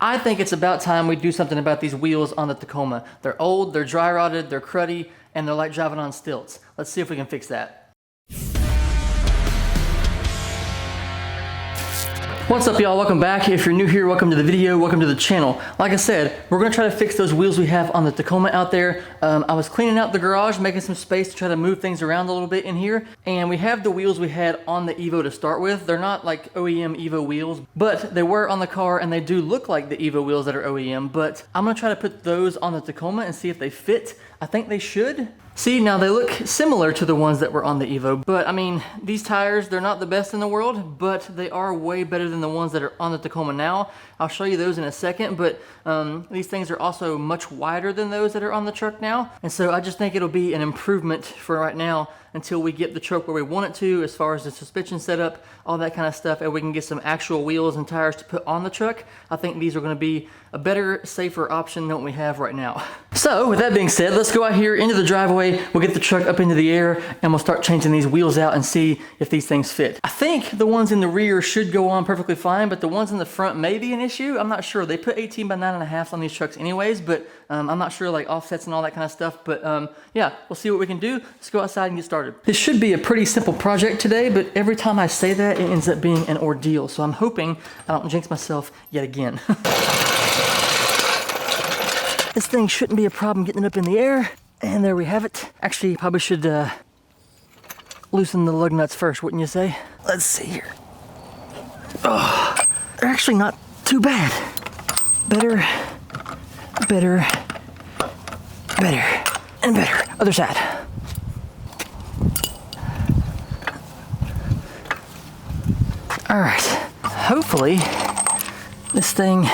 I think it's about time we do something about these wheels on the Tacoma. They're old, they're dry rotted, they're cruddy, and they're like driving on stilts. Let's see if we can fix that. What's up, y'all? Welcome back. If you're new here, welcome to the video, welcome to the channel. Like I said, we're gonna try to fix those wheels we have on the Tacoma out there. I was cleaning out the garage, making some space to try to move things around a little bit in here, and we have the wheels we had on the Evo to start with. They're not like OEM Evo wheels, but they were on the car, and they do look like the Evo wheels that are OEM, but I'm gonna try to put those on the Tacoma and see if they fit. I think they should. See, now they look similar to the ones that were on the Evo, but I mean, these tires, they're not the best in the world, but they are way better than the ones that are on the Tacoma now. I'll show you those in a second, but these things are also much wider than those that are on the truck now. And so I just think it'll be an improvement for right now until we get the truck where we want it to, as far as the suspension setup, all that kind of stuff, and we can get some actual wheels and tires to put on the truck. I think these are gonna be a better, safer option than what we have right now. So with that being said, let's go out here into the driveway, we'll get the truck up into the air, and we'll start changing these wheels out and see if these things fit. I think the ones in the rear should go on perfectly fine, but the ones in the front may be an issue. I'm not sure. They put 18 by 9.5 on these trucks anyways, but I'm not sure, like offsets and all that kind of stuff, but yeah, we'll see what we can do. Let's go outside and get started. This should be a pretty simple project today, but every time I say that, it ends up being an ordeal, so I'm hoping I don't jinx myself yet again. This thing shouldn't be a problem getting it up in the air, and there we have it. Actually, probably should loosen the lug nuts first, wouldn't you say? Let's see here. Oh, they're actually not too bad. Better, better, better, and better. Other side. All right, hopefully this thing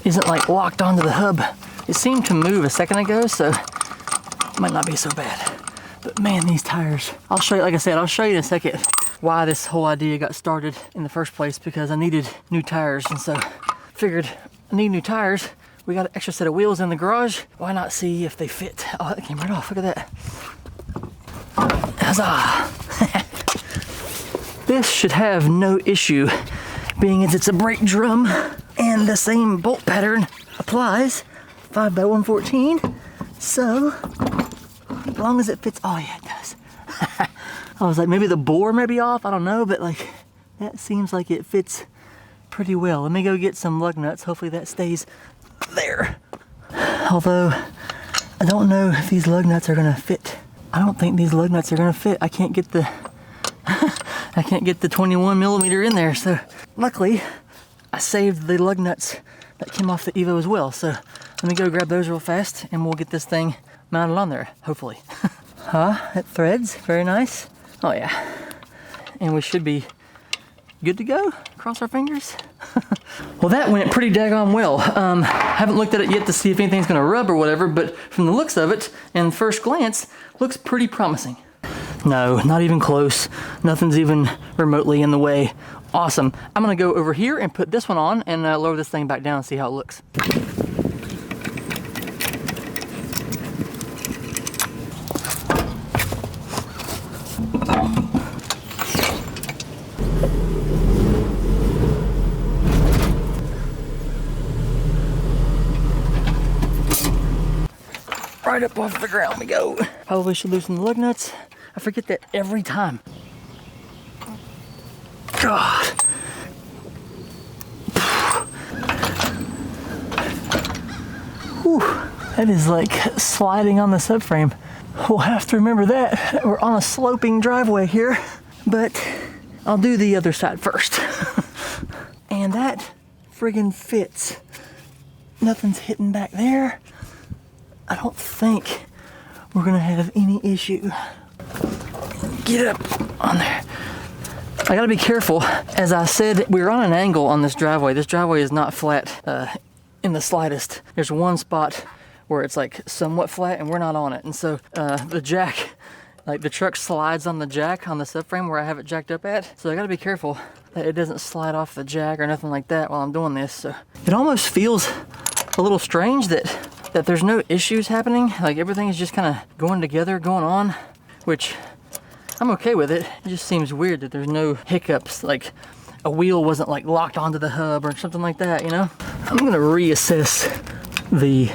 isn't like locked onto the hub. It seemed to move a second ago, so it might not be so bad. But man, these tires, I'll show you, like I said, I'll show you in a second why this whole idea got started in the first place, because I needed new tires, and so figured I need new tires. We got an extra set of wheels in the garage. Why not see if they fit? Oh, that came right off, look at that. Huzzah! This should have no issue, being as it's a brake drum and the same bolt pattern applies, 5x114. So, as long as it fits, oh yeah, it does. I was like, maybe the bore may be off, I don't know, but like, that seems like it fits pretty well. Let me go get some lug nuts, hopefully that stays there. Although, I don't know if these lug nuts are gonna fit. I don't think these lug nuts are gonna fit. I can't get the I can't get the 21mm in there, so luckily I saved the lug nuts that came off the Evo as well. So let me go grab those real fast and we'll get this thing mounted on there, hopefully. It threads, very nice. Oh yeah, and we should be good to go, cross our fingers. Well, that went pretty daggone well. Haven't looked at it yet to see if anything's gonna rub or whatever, but from the looks of it, and first glance, looks pretty promising. No, not even close. Nothing's even remotely in the way. Awesome. I'm gonna go over here and put this one on and lower this thing back down and see how it looks. Right up off the ground we go. Probably should loosen the lug nuts. I forget that every time. God. Whew. That is like sliding on the subframe. We'll have to remember that. We're on a sloping driveway here, but I'll do the other side first. And that friggin' fits. Nothing's hitting back there. I don't think we're gonna have any issue. Get up on there. I gotta be careful. As I said, we're on an angle on this driveway. This driveway is not flat in the slightest. There's one spot where it's like somewhat flat and we're not on it. And so the jack, like the truck slides on the jack on the subframe where I have it jacked up at. So I gotta be careful that it doesn't slide off the jack or nothing like that while I'm doing this. So it almost feels a little strange that there's no issues happening. Like everything is just kind of going together, going on, which I'm okay with it. It just seems weird that there's no hiccups, like a wheel wasn't like locked onto the hub or something like that, you know? I'm gonna reassess the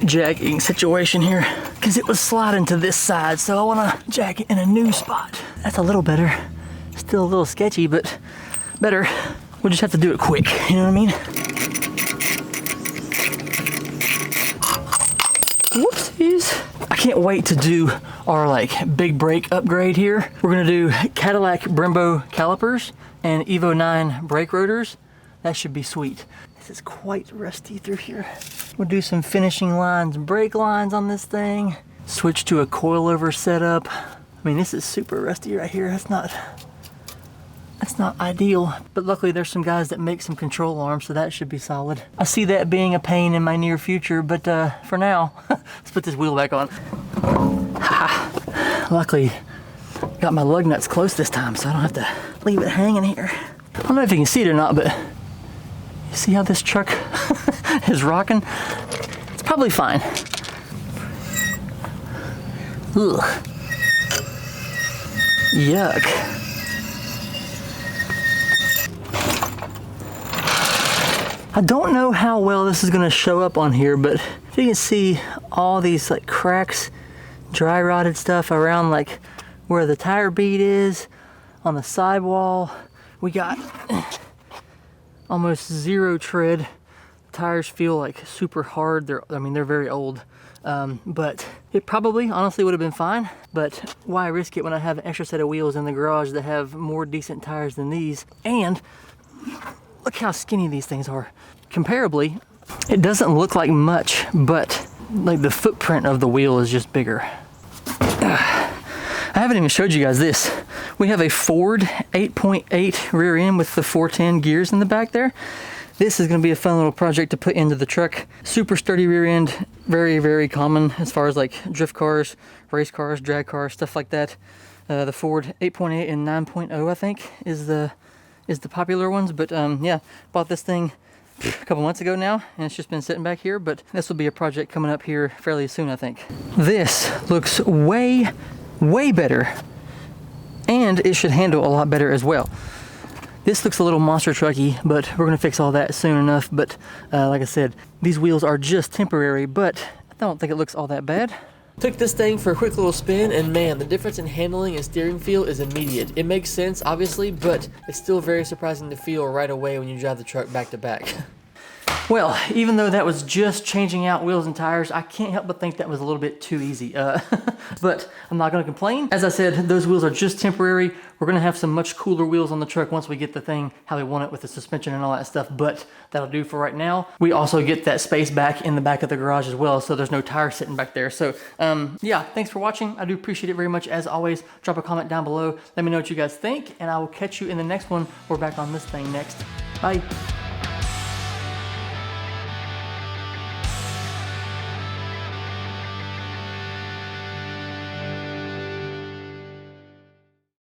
jacking situation here because it was sliding to this side, so I wanna jack it in a new spot. That's a little better. Still a little sketchy, but better. We'll just have to do it quick, you know what I mean? Whoopsies. I can't wait to do our like big brake upgrade here. We're gonna do Cadillac Brembo calipers and Evo 9 brake rotors. That should be sweet. This is quite rusty through here. We'll do some finishing lines and brake lines on this thing. Switch to a coilover setup. I mean, this is super rusty right here. That's not ideal, but luckily there's some guys that make some control arms, so that should be solid. I see that being a pain in my near future, but for now, let's put this wheel back on. Luckily, got my lug nuts close this time, so I don't have to leave it hanging here. I don't know if you can see it or not, but you see how this truck is rocking? It's probably fine. Ugh. Yuck. I don't know how well this is gonna show up on here, but if you can see all these like cracks, dry rotted stuff around like where the tire bead is, on the sidewall, we got almost zero tread. The tires feel like super hard. They're very old, but it probably honestly would have been fine, but why risk it when I have an extra set of wheels in the garage that have more decent tires than these? And look how skinny these things are. Comparably, it doesn't look like much, but like the footprint of the wheel is just bigger. I haven't even showed you guys this. We have a Ford 8.8 rear end with the 410 gears in the back there. This is gonna be a fun little project to put into the truck. Super sturdy rear end, very, very common as far as like drift cars, race cars, drag cars, stuff like that. The Ford 8.8 and 9.0, I think, is the popular ones, but yeah, bought this thing a couple months ago now, and it's just been sitting back here, but this will be a project coming up here fairly soon, I think. This looks way, way better, and it should handle a lot better as well. This looks a little monster trucky, but we're gonna fix all that soon enough, but like I said, these wheels are just temporary, but I don't think it looks all that bad. Took this thing for a quick little spin, and man, the difference in handling and steering feel is immediate. It makes sense, obviously, but it's still very surprising to feel right away when you drive the truck back to back. Well, even though that was just changing out wheels and tires, I can't help but think that was a little bit too easy. But I'm not gonna complain. As I said, those wheels are just temporary. We're gonna have some much cooler wheels on the truck once we get the thing how we want it with the suspension and all that stuff, but that'll do for right now. We also get that space back in the back of the garage as well, so there's no tire sitting back there. So yeah, thanks for watching. I do appreciate it very much. As always, drop a comment down below. Let me know what you guys think, and I will catch you in the next one. We're back on this thing next. Bye.